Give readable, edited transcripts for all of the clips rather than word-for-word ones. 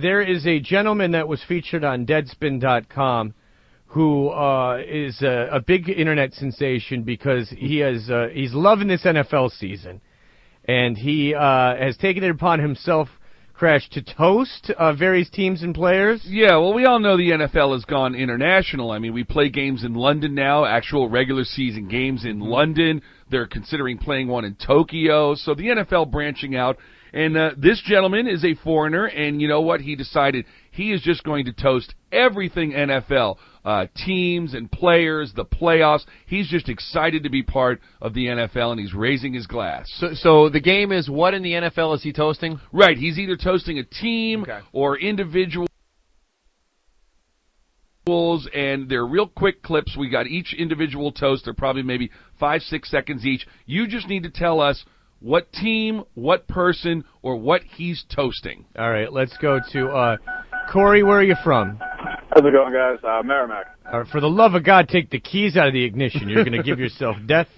there is a gentleman that was featured on Deadspin.com who is a big internet sensation because he's loving this NFL season. And he has taken it upon himself, Crash, to toast various teams and players. Yeah, well, we all know the NFL has gone international. I mean, we play games in London now, actual regular season games in London. They're considering playing one in Tokyo. So the NFL branching out. And this gentleman is a foreigner, and you know what? He decided he is just going to toast everything NFL, teams and players, the playoffs. He's just excited to be part of the NFL, and he's raising his glass. So the game is what in the NFL is he toasting? Right. He's either toasting a team or individuals, and they're real quick clips. We got each individual toast. They're probably maybe 5-6 seconds each. You just need to tell us what team, what person, or what he's toasting. All right, let's go to Corey. Where are you from? How's it going, guys? Merrimack. For the love of God, take the keys out of the ignition. You're going to give yourself death.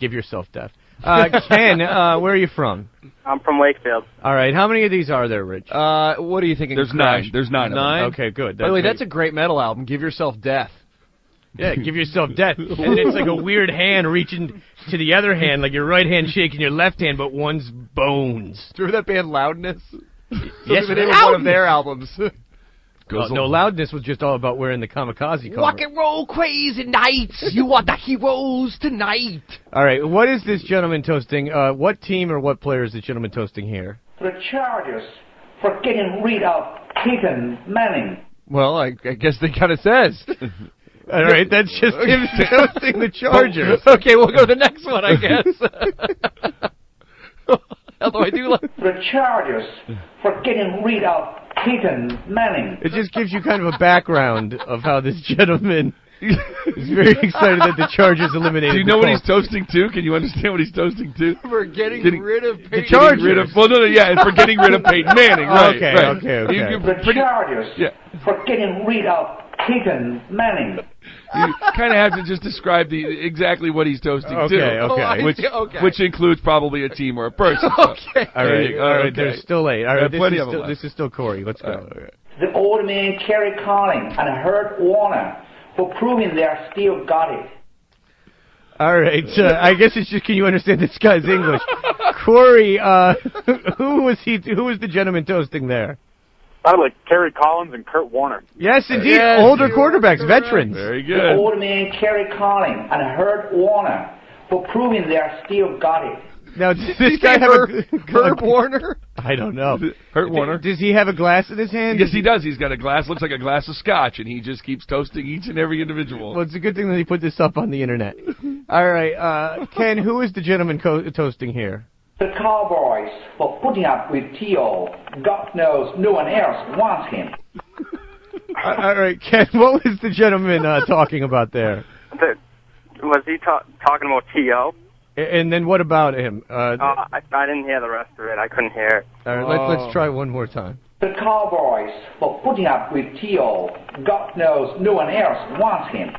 Give yourself death. Ken, where are you from? I'm from Wakefield. All right, how many of these are there, Rich? What are you thinking? There's nine. There's nine. Okay, good. By the way, that's a great metal album. Give yourself death. Yeah, give yourself death. And it's like a weird hand reaching to the other hand, like your right hand shaking your left hand, but one's bones. Do you remember that band Loudness? Yes, the name of one of their albums. No, Loudness was just all about wearing the kamikaze cover. Rock and roll crazy nights. You are the heroes tonight. All right, what is this gentleman toasting? What team or what player is this gentleman toasting here? The Chargers for getting rid of Peyton Manning. Well, I guess they kind of says. All right, that's just him toasting the Chargers. Okay, we'll go to the next one, I guess. Although I do like the Chargers for getting rid of Peyton Manning. It just gives you kind of a background of how this gentleman is very excited that the Chargers eliminated. Do you know what he's toasting to? Can you understand what he's toasting to? For getting rid of Peyton. The Chargers. For getting rid of Peyton Manning. Right, okay. The Chargers for getting rid of Peyton Manning. You kind of have to just describe exactly what he's toasting to. Which includes probably a team or a person. Okay. All right. There's still 8. All right, this is still Corey. Let's go. The old man Kerry Collins and Hurt Warner for proving they are still got it. All right. I guess it's just, can you understand this guy's English? Corey, who was the gentleman toasting there? I like Kerry Collins and Kurt Warner. Yes, indeed. Older quarterbacks, veterans. Very good. The old man Kerry Collins and Hurt Warner for proving they are still got it. Now, does this guy have Kurt Warner? I don't know. Hurt Warner. Does he have a glass in his hand? Yes, he does. He's got a glass, looks like a glass of scotch, and he just keeps toasting each and every individual. Well, it's a good thing that he put this up on the internet. All right, Ken, who is the gentleman toasting here? The Cowboys for putting up with T.O. God knows no one else wants him. All right, Ken, what was the gentleman talking about there? Was he talking about T.O.? And then what about him? I didn't hear the rest of it. I couldn't hear it. All right, let's try one more time. The Cowboys for putting up with T.O. God knows no one else wants him.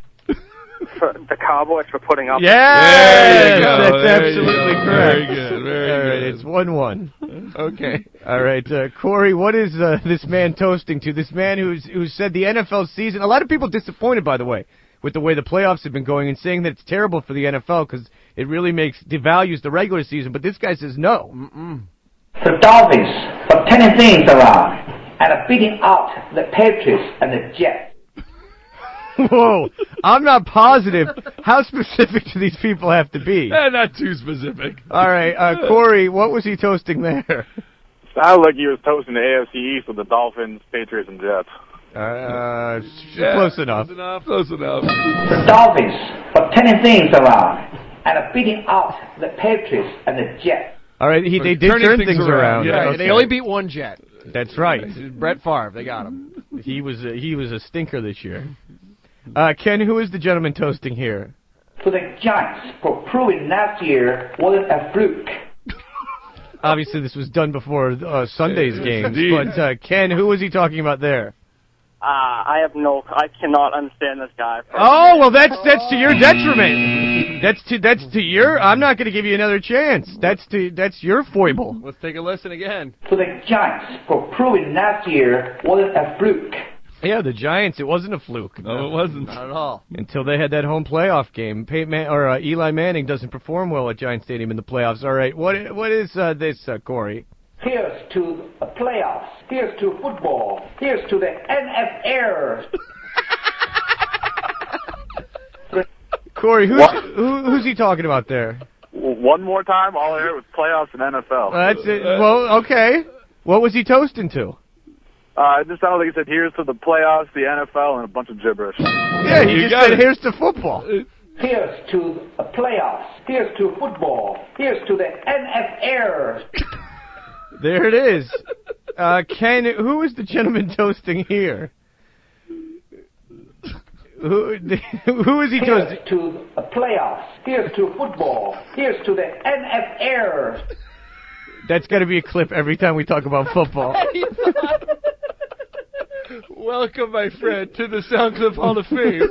For the Cowboys for putting up. Yes, that's absolutely correct. Very good. Very good. It's 1-1. Okay. All right, Corey, what is this man toasting to? This man who said the NFL season. A lot of people disappointed, by the way, with the way the playoffs have been going and saying that it's terrible for the NFL because it really devalues the regular season. But this guy says no. The Dolphins for turning things around and beating out the Patriots and the Jets. Whoa, I'm not positive. How specific do these people have to be? Not too specific. All right, Corey, what was he toasting there? Sounded like he was toasting the AFC East with the Dolphins, Patriots, and Jets. Close enough. Close enough. The Dolphins for turning things around and beating out the Patriots and the Jets. All right, they did turn things around. Yeah, right, okay. They only beat one Jet. That's right. Brett Favre, they got him. He was a stinker this year. Ken, who is the gentleman toasting here? To the Giants for proving last year wasn't a fluke. Obviously, this was done before Sunday's games. Indeed. But Ken, who was he talking about there? I cannot understand this guy. Oh, well, that's to your detriment. That's to your. I'm not going to give you another chance. That's your foible. Let's take a listen again. To the Giants for proving last year wasn't a fluke. Yeah, the Giants. It wasn't a fluke. No, it wasn't. Not at all. Until they had that home playoff game. Eli Manning doesn't perform well at Giant Stadium in the playoffs. All right, what is this, Corey? Here's to the playoffs. Here's to football. Here's to the NFL. Corey, who's he talking about there? One more time, all I heard was playoffs and NFL. That's it. Well, okay. What was he toasting to? It just sounded like he said, here's to the playoffs, the NFL, and a bunch of gibberish. Yeah, he just said, here's to football. Here's to the playoffs. Here's to football. Here's to the NFL. There it is. Ken, who is the gentleman toasting here? Who is he toasting? Here's to the playoffs. Here's to football. Here's to the NFL. That's got to be a clip every time we talk about football. Welcome, my friend, to the SoundClip Hall of Fame.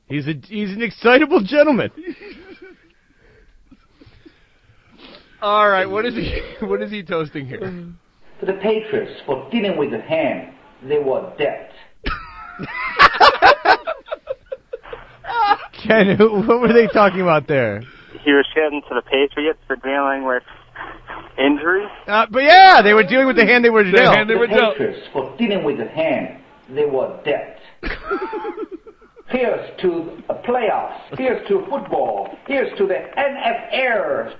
He's an excitable gentleman. All right, what is he toasting here? To the Patriots for dealing with the hand they were dead. Ken, what were they talking about there? He was shouting to the Patriots for dealing with injuries. But yeah, they were dealing with the hand they were dealt. The Patriots for dealing with the hand they were dead. Here's to the playoffs. Here's to football. Here's to the NFL.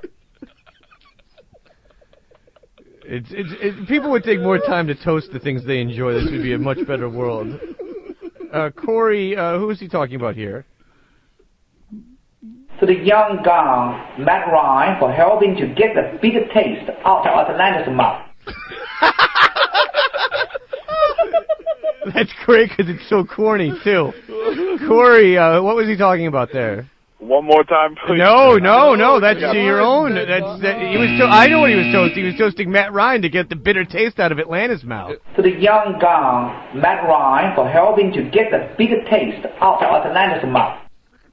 People would take more time to toast the things they enjoy. This would be a much better world. Corey, who is he talking about here? To the young gun, Matt Ryan, for helping to get the bitter taste out of Atlanta's mouth. That's great because it's so corny, too. Corey, what was he talking about there? One more time, please. No, that's to your own. I know what he was toasting. He was toasting Matt Ryan to get the bitter taste out of Atlanta's mouth. To the young gun, Matt Ryan, for helping to get the bitter taste out of Atlanta's mouth.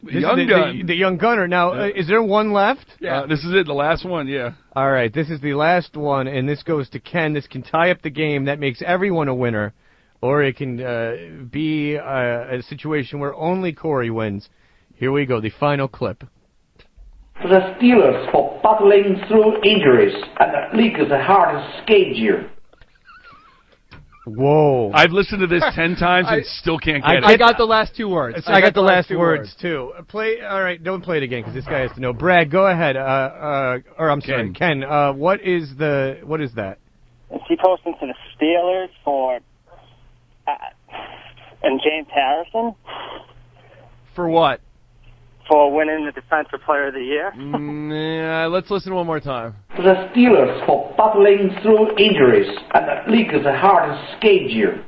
The young gunner. Now, is there one left? Yeah. This is it, the last one, yeah. All right, this is the last one, and this goes to Ken. This can tie up the game. That makes everyone a winner. Or it can be a situation where only Corey wins. Here we go, the final clip. To the Steelers for battling through injuries and the league's hardest schedule. Whoa. I've listened to this 10 times and still can't get it. I got the last two words. I got the last words, too. All right, don't play it again, because this guy has to know. Brad, go ahead. Sorry, Ken, what is that? Is he toasting to the Steelers for... and James Harrison? For what? For winning the Defensive Player of the Year? Yeah, let's listen one more time. To the Steelers for battling through injuries and the league's hardest schedule.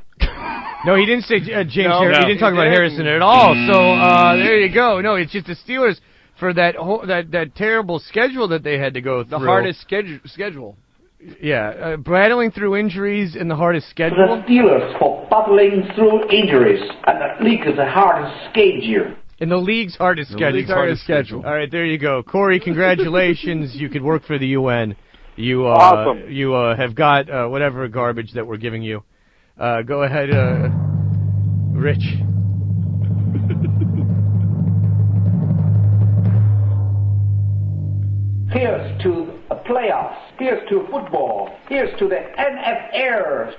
No, he didn't say James Harrison. He didn't talk about Harrison at all. So there you go. No, it's just the Steelers for that terrible schedule that they had to go through. The hardest schedule. Yeah, battling through injuries and the hardest schedule. To the Steelers for battling through injuries and the league's hardest schedule. In the league's hardest schedule. All right, there you go. Corey, congratulations. You could work for the UN. Awesome. You have got whatever garbage that we're giving you. Go ahead, Rich. Here's to the playoffs. Here's to football. Here's to the NFL.